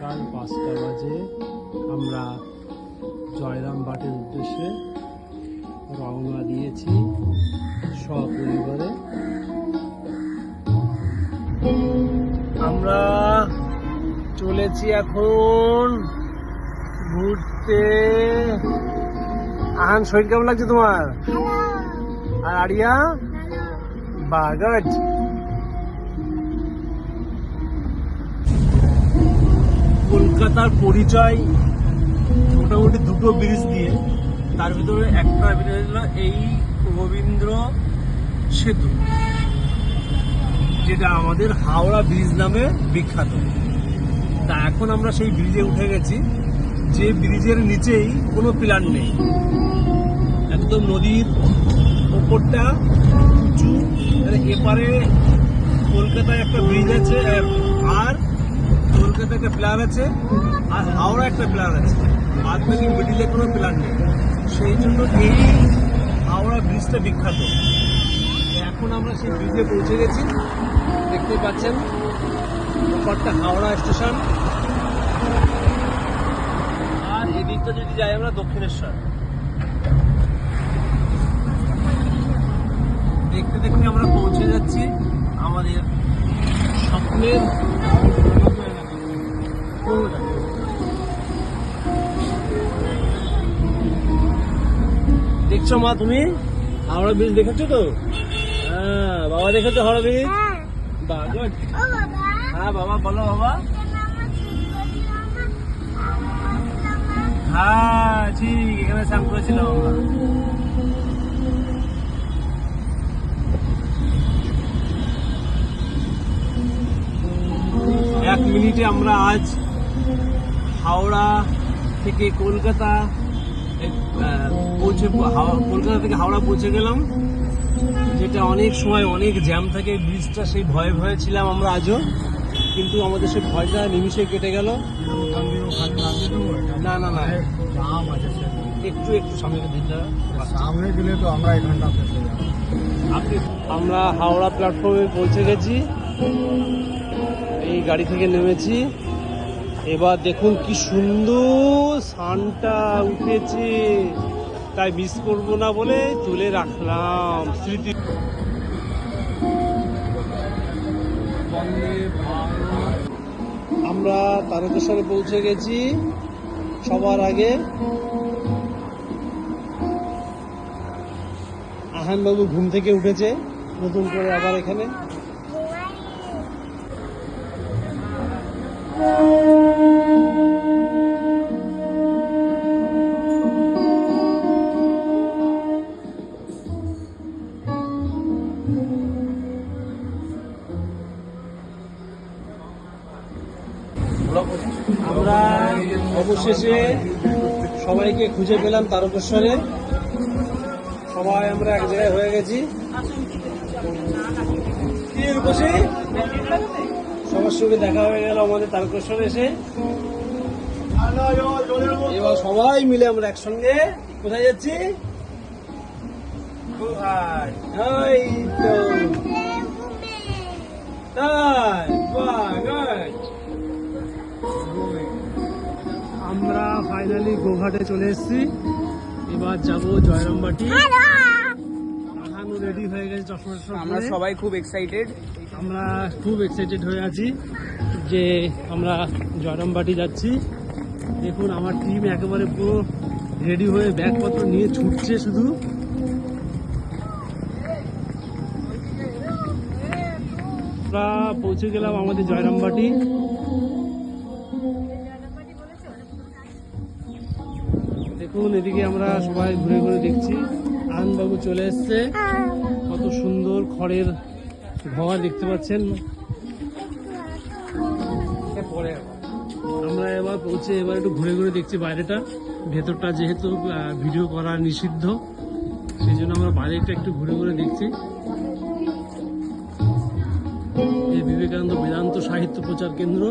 সকাল 5টা বাজে আমরা জয়রামবাটির উদ্দেশ্যে রওনা দিয়েছি সপরিবারে। আমরা চলেছি এখন ঘুরতে। আহান, শরীর কেমন লাগছে তোমার? আর আরিয়া? বাগজ। কলকাতার পরিচয় মোটামুটি দুটো ব্রিজ দিয়ে, তার ভিতরে একটা ব্রিজ হলো এই রবীন্দ্র সেতু, যেটা আমাদের হাওড়া ব্রিজ নামে বিখ্যাত। তা এখন আমরা সেই ব্রিজে উঠে গেছি, যে ব্রিজের নিচেই কোনো পিলার নেই, একদম নদীর ওপরটা উঁচু। এপারে কলকাতায় একটা ব্রিজ আছে, আর কলকাতায় একটা প্ল্যান আছে, আর হাওড়া একটা প্ল্যান আছে, বাদ বাকি মিডিলে কোনো প্ল্যান নেই। সেই জন্য এই হাওড়া ব্রিজটা বিখ্যাত। এখন আমরা সেই ব্রিজে পৌঁছে গেছি, দেখতে পাচ্ছেন ওপরটা হাওড়া স্টেশন, আর এদিকটা যদি যাই আমরা দক্ষিণেশ্বর। দেখতে দেখতে আমরা পৌঁছে যাচ্ছি আমাদের স্বপ্নের। দেখছো মা তুমি হাওড়া ব্রিজ দেখেছো তো? হ্যাঁ বাবা, দেখেছো হাওড়া ব্রিজ? হ্যাঁ বাবা, বলো বাবা। হ্যাঁ ঠিক, এখানে স্নান করেছিলাম আমরা। এক মিনিটে আমরা আজ হাওড়া থেকে কলকাতা কলকাতা থেকে হাওড়া পৌঁছে গেলাম, যেটা অনেক সময় অনেক জ্যাম থাকে ব্রিজটা, সেই ভয়ে ভয়ে ছিলাম আমরা আজও, কিন্তু আমাদের সেই ভয়টা নিমিশে কেটে গেল। না না না, একটু একটু সামনে গেলে তো আমরা এখানটা আমরা হাওড়া প্ল্যাটফর্মে পৌঁছে গেছি, এই গাড়ি থেকে নেমেছি। এবার দেখুন কি সুন্দর সানটা উঠেছে, তাই মিস করবো না বলে তুলে রাখলাম স্মৃতি। আমরা তারকেশ্বরে পৌঁছে গেছি সবার আগে। আহান বাবু ঘুম থেকে উঠেছে নতুন করে আবার এখানে। আমরা অবশেষে সবাইকে খুঁজে পেলাম তারকেশ্বরে, সবাই আমরা এক জায়গায় হয়ে গেছি। সবার সঙ্গে দেখা হয়ে গেল আমাদের তারকেশ্বরে এসে। এবার সবাই মিলে আমরা একসঙ্গে কোথায় যাচ্ছি? আমরা ফাইনালি গোঘাটে চলে এসেছি, এবার যাবো জয়রামবাটি। আহানও রেডি হয়ে গেছে চশমা। আমরা সবাই খুব এক্সাইটেড, আমরা খুব এক্সাইটেড হয়ে আছি যে আমরা জয়রামবাটি যাচ্ছি। দেখুন আমার টিম একেবারে পুরো রেডি হয়ে ব্যাগপত্র নিয়ে ছুটছে শুধু। আমরা পৌঁছে গেলাম আমাদের জয়রামবাটি। দেখুন এদিকে আমরা সবাই ঘুরে ঘুরে দেখছি। আনবাবু চলে এসছে, কত সুন্দর খড়ের ঘর দেখতে পাচ্ছেন। আমরা এবার পৌঁছে এবার একটু ঘুরে ঘুরে দেখছি বাইরেটা, ভেতরটা যেহেতু ভিডিও করা নিষিদ্ধ, সেই জন্য আমরা বাইরেটা একটু ঘুরে ঘুরে দেখছি। এই বিবেকানন্দ বেদান্ত সাহিত্য প্রচার কেন্দ্র।